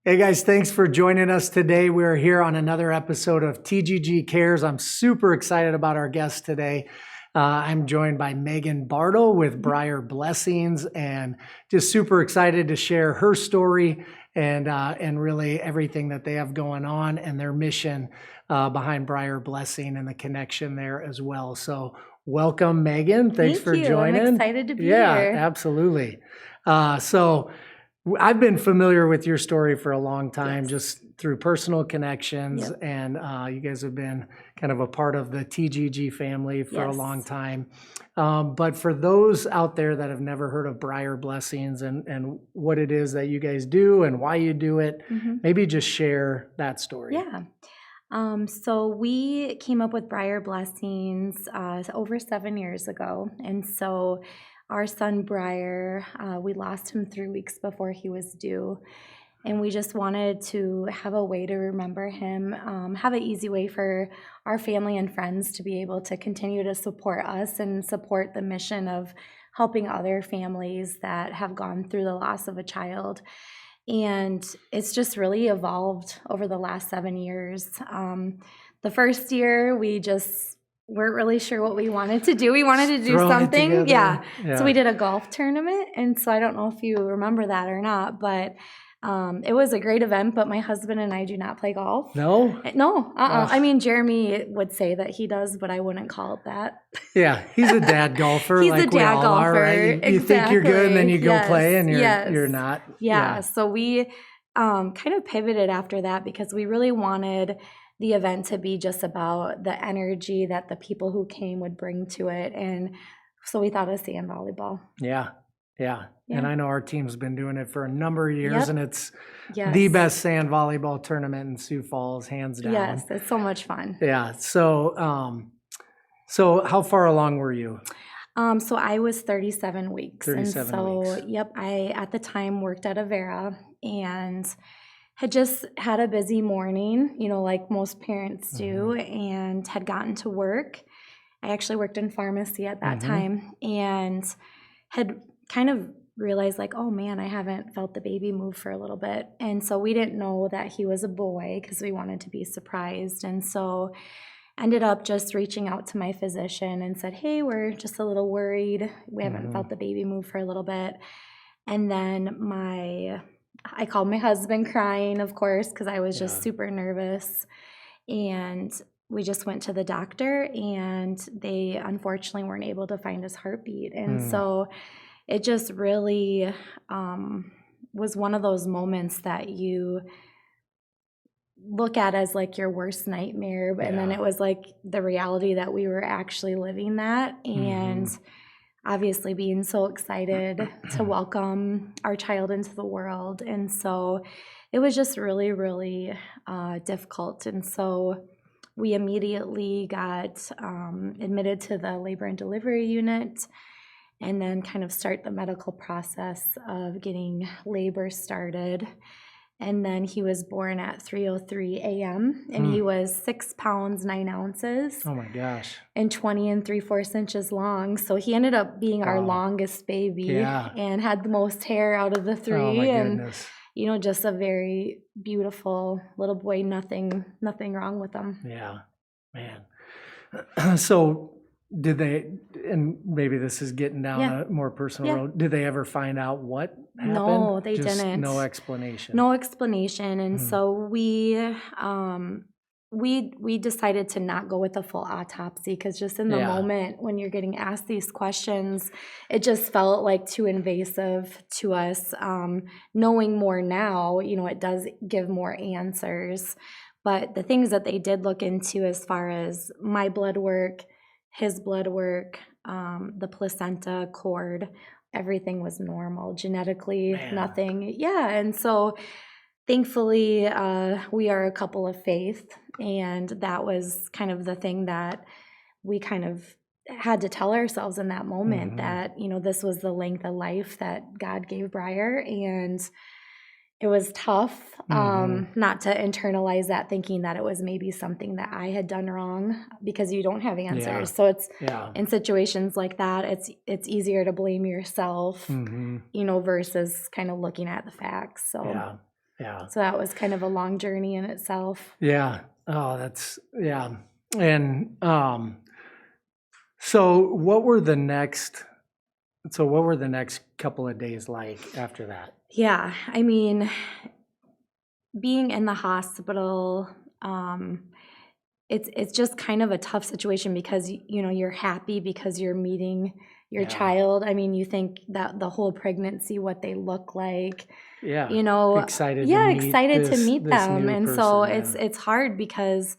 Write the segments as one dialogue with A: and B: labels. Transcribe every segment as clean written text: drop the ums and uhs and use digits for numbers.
A: Hey guys, thanks for joining us today. We're here on another episode of TGG Cares. I'm super excited about our guest today. I'm joined by Megan Bartel with Briar Blessings, and just super excited to share her story and really everything that they have going on and their mission behind Briar Blessing and the connection there as well. So welcome, Megan. Thanks for joining.
B: I'm excited to be
A: here.
B: here.
A: Yeah, absolutely. So I've been familiar with your story for a long time, just through personal connections, and you guys have been kind of a part of the TGG family for a long time. But for those out there that have never heard of Briar Blessings and what it is that you guys do and why you do it, maybe just share that story.
B: Yeah. So we came up with Briar Blessings over 7 years ago. And so our son, Briar, we lost him 3 weeks before he was due. And we just wanted to have a way to remember him, have an easy way for our family and friends to be able to continue to support us and support the mission of helping other families that have gone through the loss of a child. And it's just really evolved over the last 7 years. The first year, we just weren't really sure what we wanted to do. We wanted to do something. Yeah. So we did a golf tournament. And so I don't know if you remember that or not, but it was a great event, but my husband and I do not play golf.
A: No?
B: No. I mean, Jeremy would say that he does, but I wouldn't call it that.
A: Yeah, he's a dad golfer.
B: He's
A: like
B: a dad golfer.
A: Are, right? You think you're good, and then you go play, and you're not.
B: Yeah. So we kind of pivoted after that because we really wanted the event to be just about the energy that the people who came would bring to it, and so we thought of sand volleyball.
A: Yeah. And I know our team's been doing it for a number of years, and it's the best sand volleyball tournament in Sioux Falls, hands down.
B: Yes, it's so much fun.
A: Yeah. So, so how far along were you?
B: So I was 37 weeks.
A: 37 weeks.
B: I at the time worked at Avera and had just had a busy morning, like most parents do, and had gotten to work. I actually worked in pharmacy at that time and had kind of realized like, oh man, I haven't felt the baby move for a little bit. And so we didn't know that he was a boy because we wanted to be surprised. And so ended up just reaching out to my physician and said, hey, we're just a little worried. We haven't felt the baby move for a little bit. And then I called my husband crying, of course, because I was just super nervous. And we just went to the doctor, and they unfortunately weren't able to find his heartbeat. And so it just really was one of those moments that you look at as like your worst nightmare, and then it was like the reality that we were actually living that. And obviously being so excited to welcome our child into the world. And so it was just really, really difficult. And so we immediately got admitted to the labor and delivery unit, and then kind of start the medical process of getting labor started. And then he was born at 3:03 a.m. and he was 6 pounds 9 ounces.
A: Oh my gosh!
B: And 20 3/4 inches long. So he ended up being our longest baby, and had the most hair out of the three.
A: Oh my goodness!
B: And just a very beautiful little boy. Nothing wrong with him.
A: Yeah, man. So did they? And maybe this is getting down a more personal road. Did they ever find out what happened?
B: No, they didn't.
A: No explanation.
B: No explanation. And so we decided to not go with a full autopsy because just in the moment when you're getting asked these questions, it just felt like too invasive to us. Knowing more now, it does give more answers. But the things that they did look into as far as my blood work, his blood work, the placenta, cord, everything was normal. Genetically, nothing. Yeah, and so thankfully, we are a couple of faith, and that was kind of the thing that we kind of had to tell ourselves in that moment that, this was the length of life that God gave Briar, and it was tough not to internalize that, thinking that it was maybe something that I had done wrong, because you don't have answers. So it's in situations like that, it's easier to blame yourself, versus kind of looking at the facts. So
A: Yeah.
B: So that was kind of a long journey in itself.
A: Yeah. Oh, yeah. And so what were the next couple of days like after that?
B: Yeah, I mean, being in the hospital, it's just kind of a tough situation because you're happy because you're meeting your
A: Yeah.
B: child. I mean, you think that the whole pregnancy, what they look like,
A: Yeah.
B: excited to meet
A: this
B: them,
A: new
B: and so
A: person,
B: it's hard because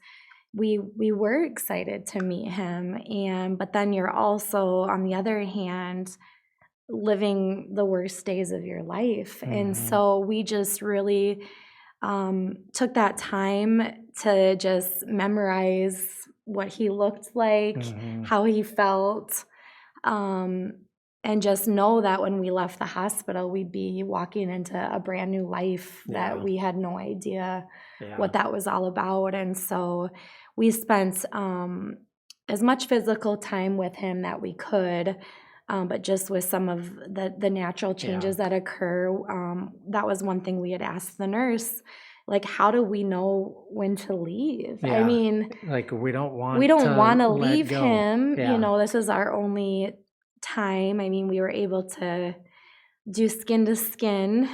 B: we were excited to meet him, but then you're also, on the other hand, living the worst days of your life. And so we just really took that time to just memorize what he looked like, how he felt, and just know that when we left the hospital, we'd be walking into a brand new life that we had no idea what that was all about. And so we spent as much physical time with him that we could, but just with some of the natural changes that occur. That was one thing we had asked the nurse, like, how do we know when to leave? I mean,
A: like we don't want
B: to
A: let
B: leave
A: go.
B: him. This is our only time. I mean, we were able to do skin to skin,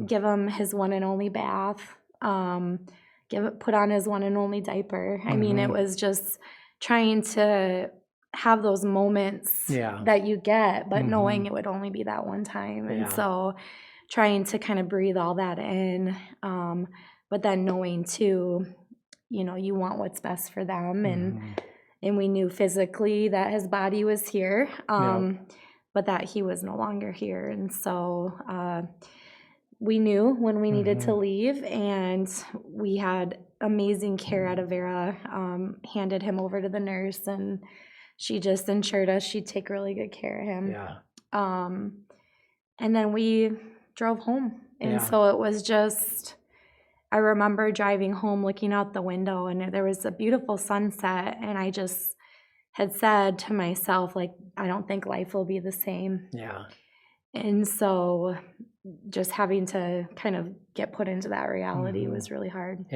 B: give him his one and only bath, put on his one and only diaper. I mean, it was just trying to have those moments that you get, but knowing it would only be that one time. And so trying to kind of breathe all that in, but then knowing too, you want what's best for them. And we knew physically that his body was here, but that he was no longer here. And so we knew when we needed to leave, and we had amazing care at Avera, handed him over to the nurse, and she just ensured us she'd take really good care of him. And then we drove home. And so it was just, I remember driving home, looking out the window, and there was a beautiful sunset, and I just had said to myself, like, I don't think life will be the same. And so just having to kind of get put into that reality was really hard.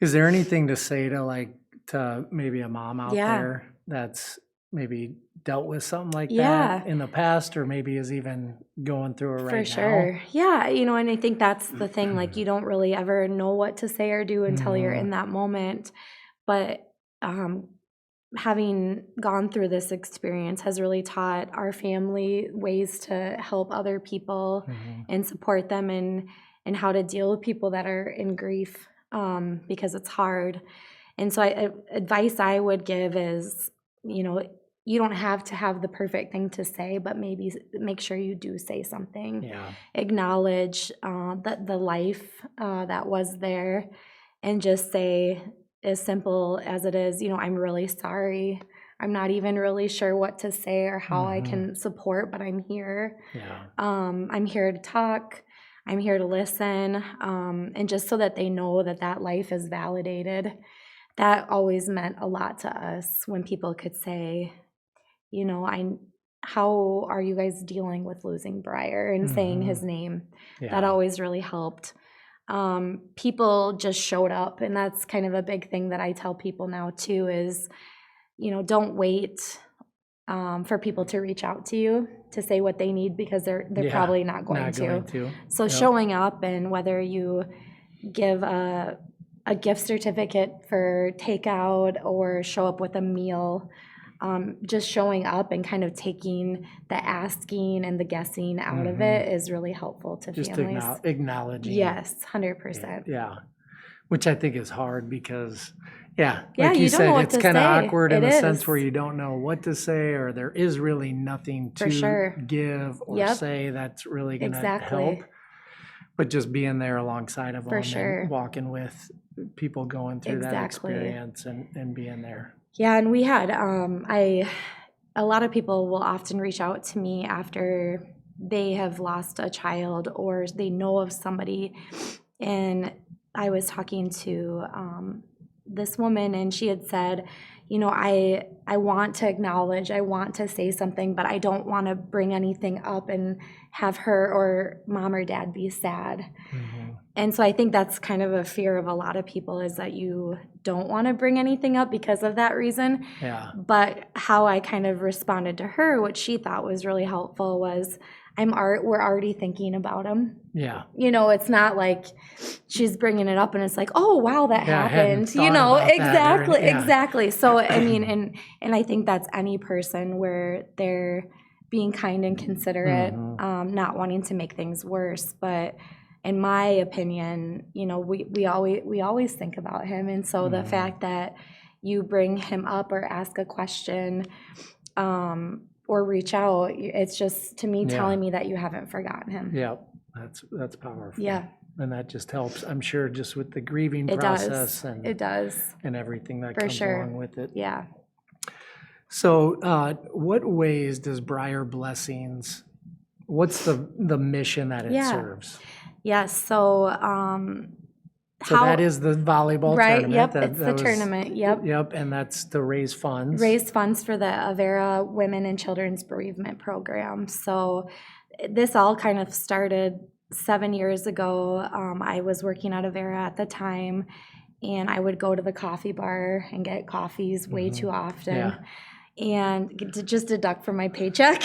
A: Is there anything to say to maybe a mom out there that's maybe dealt with something like that in the past, or maybe is even going through it right now?
B: For sure. Yeah. And I think that's the thing, like, you don't really ever know what to say or do until you're in that moment. But having gone through this experience has really taught our family ways to help other people and support them, and how to deal with people that are in grief, because it's hard. And so advice I would give is, you don't have to have the perfect thing to say, but maybe make sure you do say something. Acknowledge the life that was there, and just say, as simple as it is, I'm really sorry. I'm not even really sure what to say or how I can support, but I'm here. I'm here to talk. I'm here to listen. And just so that they know that life is validated. That always meant a lot to us when people could say, how are you guys dealing with losing Briar, and saying his name. That always really helped. People just showed up, and that's kind of a big thing that I tell people now too is, don't wait for people to reach out to you to say what they need, because they're probably not going to. So showing up, and whether you give a gift certificate for takeout or show up with a meal, just showing up and kind of taking the asking and the guessing out of it is really helpful to families.
A: Just acknowledging.
B: Yes, 100%.
A: Which I think is hard because, like
B: you
A: you
B: don't know
A: said,
B: what
A: it's
B: to
A: kind of
B: say.
A: awkward in
B: It
A: the
B: is.
A: sense where you don't know what to say, or there is really nothing
B: For
A: to
B: sure.
A: give or say that's really going to help. But just being there alongside of them and walking with people going through that experience and being there.
B: Yeah, and we had, a lot of people will often reach out to me after they have lost a child or they know of somebody. And I was talking to this woman, and she had said, I want to acknowledge, I want to say something, but I don't want to bring anything up and have her or mom or dad be sad. And so I think that's kind of a fear of a lot of people, is that you don't want to bring anything up because of that reason.
A: Yeah.
B: But how I kind of responded to her, what she thought was really helpful, was we're already thinking about him.
A: Yeah.
B: It's not like she's bringing it up and it's like, oh, wow, that
A: Yeah, I hadn't
B: happened.
A: thought about that, or- yeah.
B: Exactly. So, I mean, and I think that's any person where they're being kind and considerate, not wanting to make things worse. But in my opinion, we always think about him. And so the fact that you bring him up or ask a question, or reach out, it's just, to me, telling me that you haven't forgotten him.
A: Yeah, that's powerful.
B: Yeah.
A: And that just helps, I'm sure, just with the grieving
B: It
A: process
B: does.
A: and
B: It does.
A: and everything that
B: For
A: comes
B: sure.
A: along with it.
B: Yeah.
A: So what ways does Briar Blessings, what's the mission that it serves?
B: Yes. So
A: So that is the volleyball
B: right?
A: tournament.
B: Yep.
A: That
B: It's the
A: was-
B: tournament. Yep.
A: Yep, and that's to raise funds.
B: Raise funds for the Avera Women and Children's Bereavement Program. So this all kind of started 7 years ago. I was working at Avera at the time, and I would go to the coffee bar and get coffees way too often.
A: Yeah.
B: And to just deduct from my paycheck.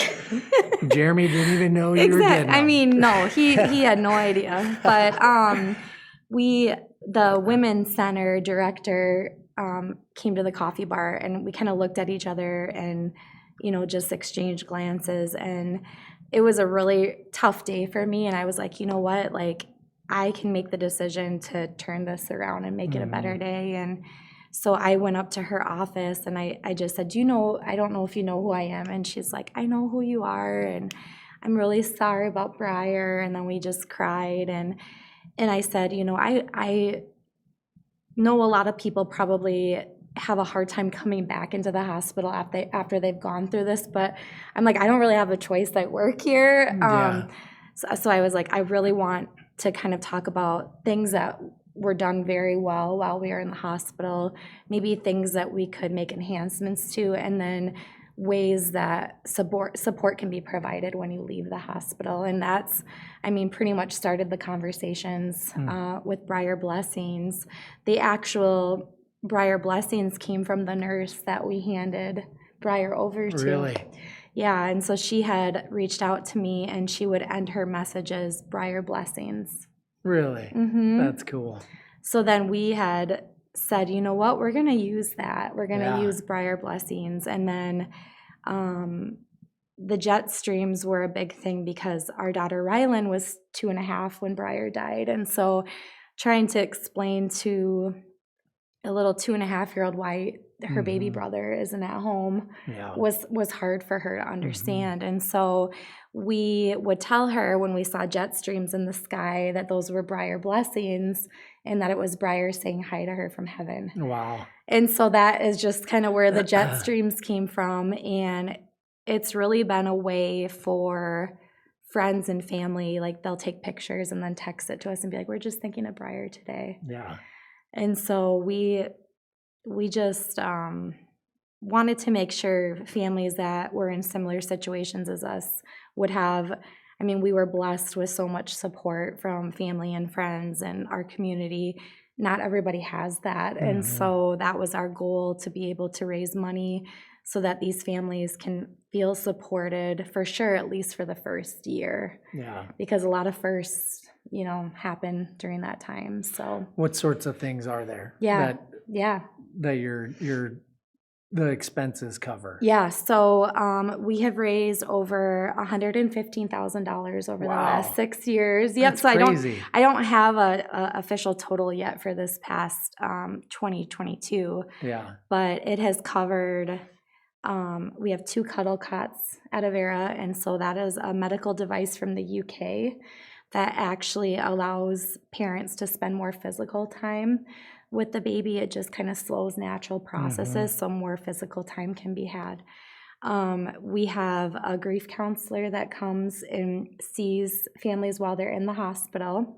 A: Jeremy didn't even know you were getting them.
B: I mean, no, he had no idea. But the Women's Center director came to the coffee bar, and we kind of looked at each other and, just exchanged glances. And it was a really tough day for me. And I was like, you know what, like, I can make the decision to turn this around and make it a better day. And so I went up to her office and I just said, I don't know if you know who I am. And she's like, I know who you are, and I'm really sorry about Briar. And then we just cried. And I said, I know a lot of people probably have a hard time coming back into the hospital after they've gone through this, but I'm like, I don't really have a choice. I work here. So I was like, I really want to kind of talk about things that were done very well while we were in the hospital, maybe things that we could make enhancements to, and then ways that support can be provided when you leave the hospital. And that's, pretty much started the conversations with Briar Blessings. The actual Briar Blessings came from the nurse that we handed Briar over to.
A: Really?
B: Yeah, and so she had reached out to me, and she would end her messages, Briar Blessings.
A: Really? That's cool.
B: So then we had said, you know what, we're going to use that. We're going to use Briar Blessings. And then the jet streams were a big thing because our daughter Rylan was 2.5 when Briar died. And so trying to explain to a little 2.5-year-old why her baby brother isn't at home was hard for her to understand. And so we would tell her when we saw jet streams in the sky that those were Briar Blessings, and that it was Briar saying hi to her from heaven.
A: Wow.
B: And so that is just kind of where the jet streams came from. And it's really been a way for friends and family, like they'll take pictures and then text it to us and be like, we're just thinking of Briar today.
A: Yeah.
B: And so we just wanted to make sure families that were in similar situations as us would have, we were blessed with so much support from family and friends and our community. Not everybody has that. And so that was our goal, to be able to raise money so that these families can feel supported, for sure, at least for the first year. Yeah. Because a lot of firsts, happen during that time. So
A: what sorts of things are there? That the expenses cover? Yeah.
B: So we have raised over $115,000 over the last 6 years. Yep.
A: That's
B: so
A: crazy.
B: I don't have a official total yet for this past 2022. Yeah. But it has covered. We have 2 cuddle cots at Avera, and so that is a medical device from the UK that actually allows parents to spend more physical time with the baby. It just kind of slows natural processes, so more physical time can be had. We have a grief counselor that comes and sees families while they're in the hospital.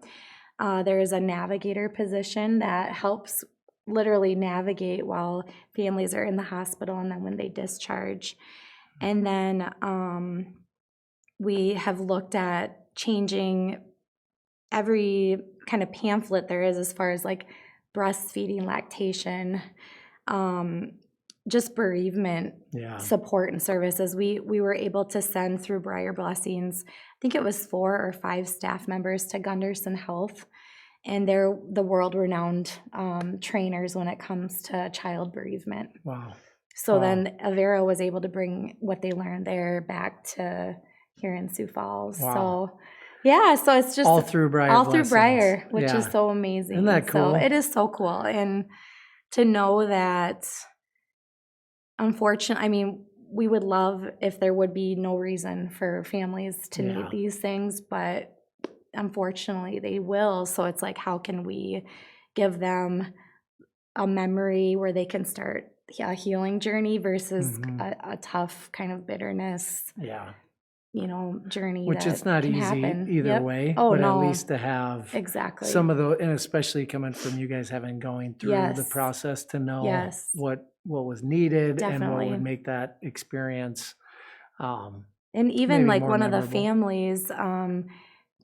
B: There is a navigator position that helps literally navigate while families are in the hospital and then when they discharge. And then we have looked at changing every kind of pamphlet there is as far as like breastfeeding, lactation, just bereavement support and services. We were able to send through Briar Blessings, I think it was 4 or 5 staff members to Gunderson Health, and they're the world-renowned trainers when it comes to child bereavement.
A: Wow.
B: So then Avera was able to bring what they learned there back to here in Sioux Falls.
A: Wow.
B: So yeah, so it's just
A: all through Briar,
B: which is so amazing.
A: Isn't that cool?
B: So it is so cool. And to know that, unfortunately, I mean, we would love if there would be no reason for families to need these things, but unfortunately they will. So it's like, how can we give them a memory where they can start a healing journey versus a tough kind of bitterness, journey.
A: Which it's not easy either way,
B: but
A: at least to have some of the, and especially coming from you guys having going through the process to know what was needed and what would make that experience.
B: And even like one
A: memorable.
B: Of the families,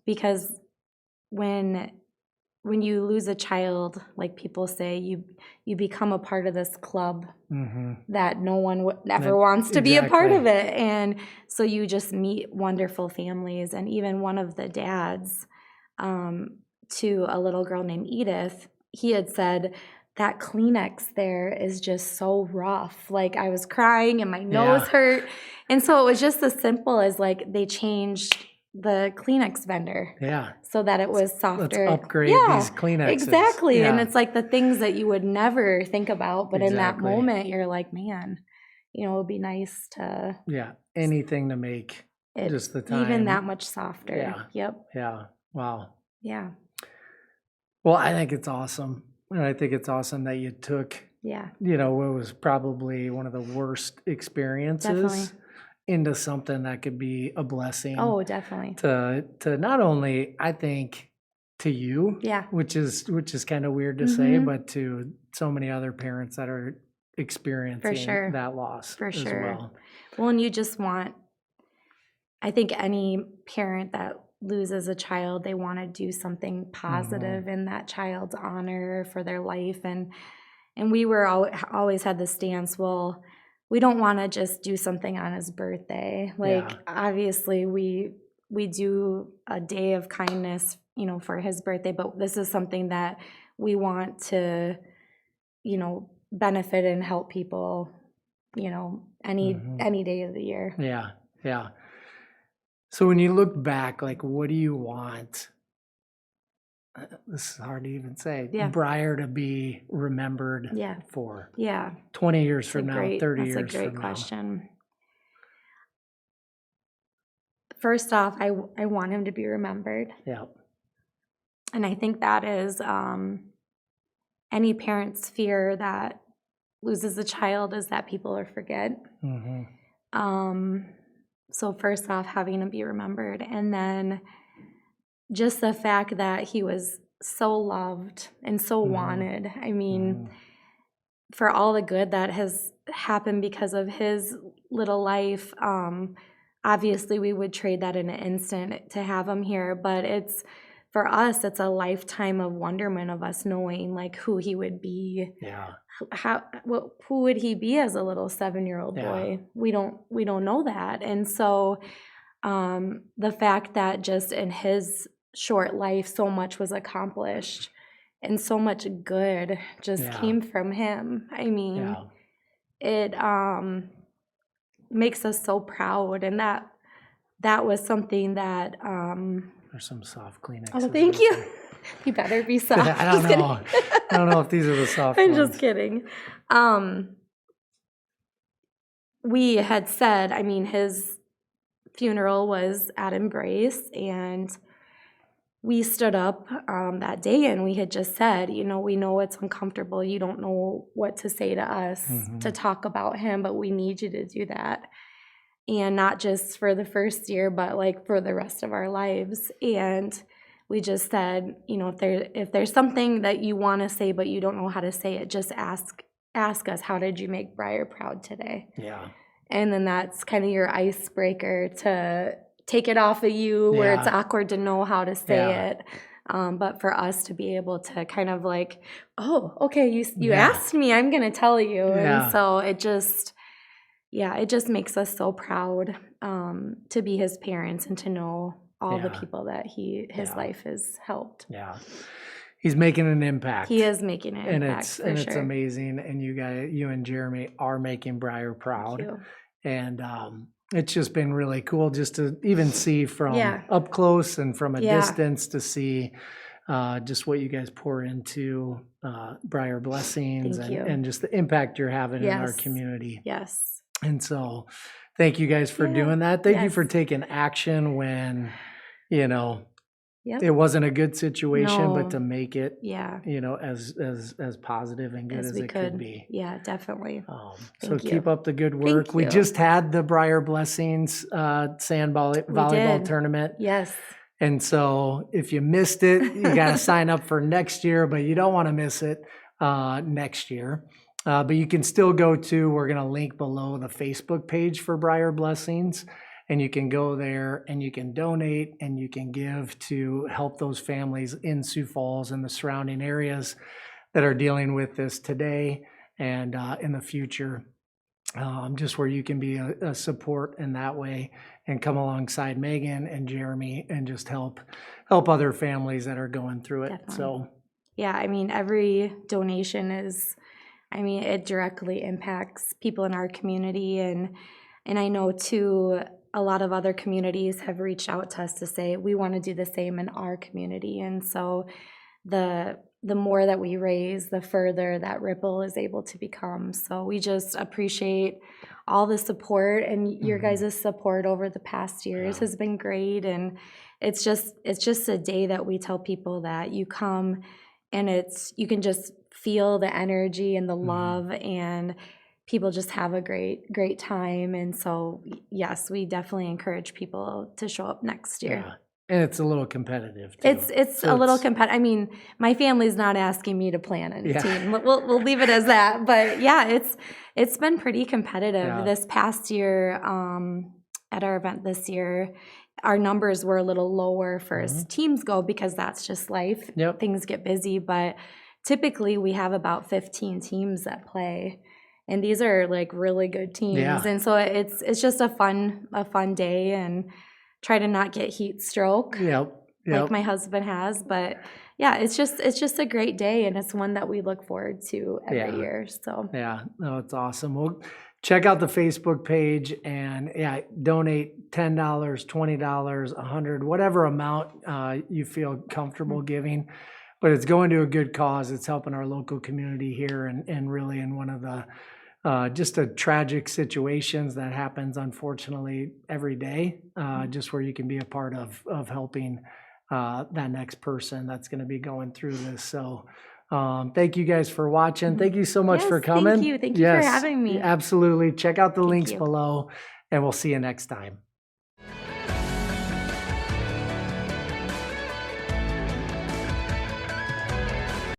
B: because when you lose a child, like people say, you become a part of this club that no one ever wants to be a part of it. And so you just meet wonderful families. And even one of the dads to a little girl named Edith, he had said, that Kleenex there is just so rough. Like I was crying and my nose hurt. And so it was just as simple as like they changed the Kleenex vendor. So that it was softer.
A: Let's upgrade these Kleenexes.
B: Exactly. And it's like the things that you would never think about, but in that moment you're like, man, it would be nice to
A: anything to make it just the time
B: even that much softer.
A: Wow.
B: Well,
A: I think it's awesome. And I think it's awesome that you took what was probably one of the worst experiences into something that could be a blessing.
B: Oh, definitely.
A: To not only, I think, to you, which is kind of weird to say, but to so many other parents that are experiencing that loss as well.
B: Well, and you just want, I think any parent that loses a child, they want to do something positive in that child's honor for their life. And we were always had the stance, well, we don't want to just do something on his birthday. Like, obviously, we do a day of kindness, for his birthday, but this is something that we want to, benefit and help people, any day of the year.
A: Yeah. So when you look back, like, what do you want? This is hard to even say. Briar to be remembered for. 20 years from now, 30 years from now.
B: That's a great question. First off, I want him to be remembered. And I think that is any parent's fear that loses a child is that people will forget. So first off, having him be remembered. And then just the fact that he was so loved and so wanted. I mean, for all the good that has happened because of his little life, obviously we would trade that in an instant to have him here. But for us, it's a lifetime of wonderment of us knowing like who he would be. Who would he be as a little 7-year-old boy? We don't know that. And so the fact that just in his short life so much was accomplished and so much good just came from him. I mean, it makes us so proud, and that was something that
A: there's some soft Kleenex.
B: Oh, thank you. You better be soft.
A: I don't know. I don't know if these are the soft
B: I'm
A: ones.
B: just kidding. We had said, I mean, his funeral was at Embrace, and we stood up that day and we had just said, we know it's uncomfortable. You don't know what to say to us to talk about him, but we need you to do that. And not just for the first year, but like for the rest of our lives. And we just said, if there's something that you want to say but you don't know how to say it, just ask us, how did you make Briar proud today?
A: Yeah.
B: And then that's kind of your icebreaker to take it off of you where it's awkward to know how to say it. But for us to be able to kind of like, oh, okay, you asked me, I'm going to tell you. And so it just makes us so proud to be his parents and to know all the people that his life has helped.
A: Yeah. He's making an impact.
B: He is making an impact,
A: and it's amazing. And you and Jeremy are making Briar proud.
B: Thank you.
A: And it's just been really cool just to even see from up close and from a distance to see just what you guys pour into Briar Blessings and just the impact you're having in our community.
B: Yes.
A: And so thank you guys for doing that. Thank you for taking action when, it wasn't a good situation, but to make it, as positive and good as it could be.
B: Yeah, definitely.
A: So keep up the good work. We just had the Briar Blessings sand volleyball tournament.
B: Yes.
A: And so if you missed it, you got to sign up for next year, but you don't want to miss it next year. But you can still we're going to link below the Facebook page for Briar Blessings. And you can go there and you can donate and you can give to help those families in Sioux Falls and the surrounding areas that are dealing with this today and in the future. Just where you can be a support in that way and come alongside Megan and Jeremy and just help other families that are going through it.
B: Definitely.
A: So,
B: yeah, every donation it directly impacts people in our community. And I know too, a lot of other communities have reached out to us to say, we want to do the same in our community. And so the more that we raise, the further that ripple is able to become. So we just appreciate all the support, and your guys' support over the past years has been great. And it's just a day that we tell people that you come and you can just feel the energy and the love, and people just have a great time. And so, yes, we definitely encourage people to show up next year.
A: Yeah. And it's a little competitive too.
B: It's a little competitive. My family's not asking me to plan a team. We'll leave it as that. But yeah, it's been pretty competitive. This past year, at our event this year, our numbers were a little lower for as teams go, because that's just life. Things get busy, but typically we have about 15 teams that play. And these are like really good teams. And so it's just a fun day, and try to not get heat stroke like my husband has. But yeah, it's just a great day, and it's one that we look forward to every year. So
A: it's awesome. Well, check out the Facebook page and donate $10, $20, $100, whatever amount you feel comfortable giving. But it's going to a good cause. It's helping our local community here, and really in one of the just a tragic situations that happens, unfortunately, every day, just where you can be a part of helping that next person that's going to be going through this. So thank you guys for watching. Thank you so much for coming.
B: Thank you for having me.
A: Absolutely. Check out the links below, and we'll see you next time.